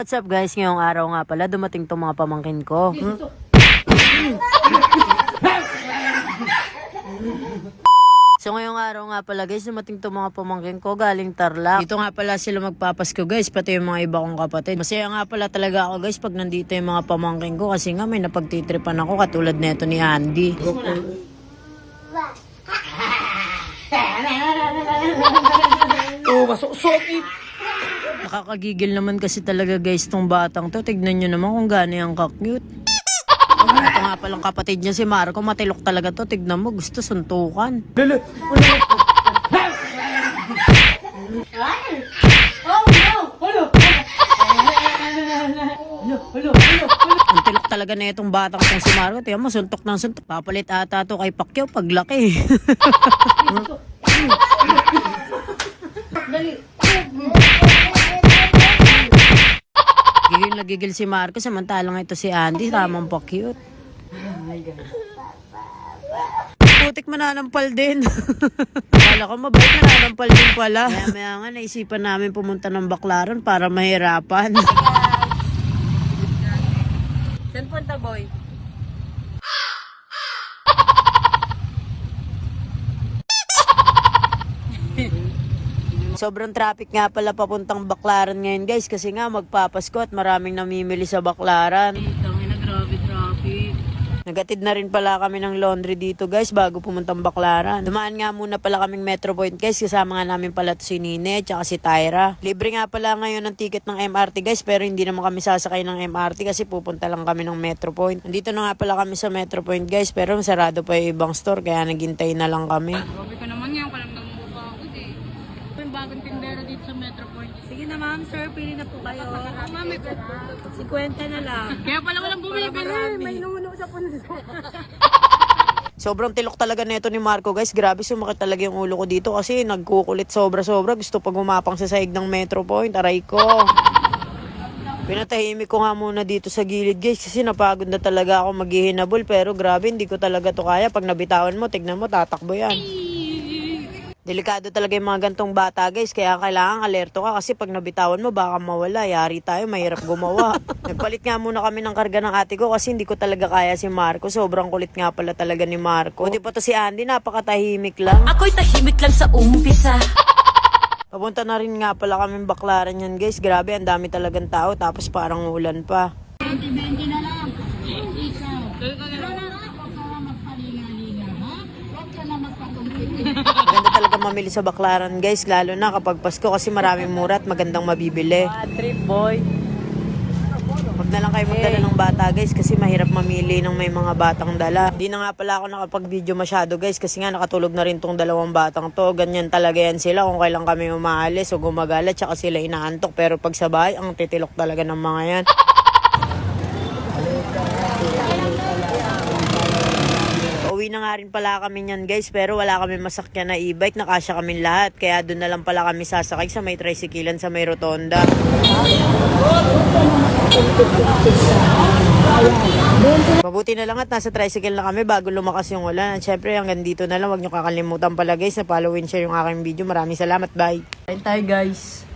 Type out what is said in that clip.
What's up guys, ngayong araw nga pala dumating tong mga pamangkin ko. So ngayong araw nga pala guys, dumating tong mga pamangkin ko galing Tarlac. Dito nga pala sila magpapasko guys, pati yung mga iba kong kapatid. Masaya nga pala talaga ako guys pag nandito yung mga pamangkin ko kasi nga may napagtitripan ako katulad neto ni Andy. Oh, masuk-sok eh. Nakakagigil naman kasi talaga guys tong batang to. Tignan nyo naman kung gaano yung ka-cute. Ito nga palang kapatid niya si Marco. Matilok talaga to. Tignan mo, gusto suntukan. Lala. Ang tilok talaga na itong batang tong si Marco. Tignan mo, suntok ng suntok. Papalit ata to kay Pacquiao paglaki. Gigil na gigil si Marco, samantalang ito si Andy, tamang pa-cute. Putik mananampal din. Kala ko mabait mananampal din pala. Maya nga naisipan namin pumunta ng Baclaran para mahirapan. Saan punta boy? Sobrang traffic nga pala papuntang Baclaran ngayon guys kasi nga magpapasko at maraming namimili sa Baclaran. Tangina, grabe traffic. Nagatid na rin pala kami ng laundry dito guys bago pumuntang Baclaran. Dumaan nga muna pala kaming Metro Point guys, kasama nga namin pala to si Nine at si Tyra. Libre nga pala ngayon ang ticket ng MRT guys, pero hindi naman kami sasakay ng MRT kasi pupunta lang kami ng Metro Point. Nandito na nga pala kami sa Metro Point guys, pero sarado pa yung ibang store kaya naghintay na lang kami. Grabe ka naman yan, parang namumukha ako eh. Yung bagong tindera dito sa Metro Point. Sige na ma'am, sir, pili na po kayo. Ma'am, may 50 na lang. kaya pala walang bumibili. May nuno sa puno. Sobrang tilok talaga nito ni Marco guys. Grabe, sumakit talaga yung ulo ko dito kasi nagkukulit sobra-sobra. Gusto pa gumapang sa saig ng Metro Point. Aray ko. Pinatahimik ko nga muna dito sa gilid guys kasi napagod na talaga ako maghihinabol. Pero grabe, hindi ko talaga to kaya. Pag nabitawan mo, tignan mo, tatakbo yan. Delikado talaga yung mga gantong bata guys, kaya kailangan alerto ka kasi pag nabitawan mo baka mawala, yari tayo, mahirap gumawa. Nagpalit nga muna kami ng karga ng ate ko kasi hindi ko talaga kaya si Marco, sobrang kulit nga pala talaga ni Marco. Hindi pa to si Andy, napakatahimik lang. Ako'y tahimik lang sa umpisa. Papunta na rin nga pala kaming Baclaran yan guys, grabe ang dami talagang tao tapos parang ulan pa. Maganda talaga mamili sa Baclaran guys, lalo na kapag Pasko kasi maraming mura at magandang mabibili. Trip boy. Huwag na lang kayo magdala ng bata guys kasi mahirap mamili ng may mga batang dala. Di na nga pala ako nakapag-video masyado guys kasi nga nakatulog na rin tong dalawang batang to. Ganyan talaga yan sila kung kailan kami umaalis o gumagala tsaka sila inaantok. Pero pag sa bahay, ang titilok talaga ng mga yan. Uwi na nga rin pala kami niyan guys, pero wala kami masakyan na e-bike, nakasya kami lahat. Kaya doon na lang pala kami sasakay sa may tricyclean sa may rotonda. Mabuti na lang at nasa tricycle na kami bago lumakas yung ulan. At syempre hanggang dito na lang, huwag nyo kakalimutan pala guys na followin share yung aking video. Maraming salamat, bye! Kain tayo guys.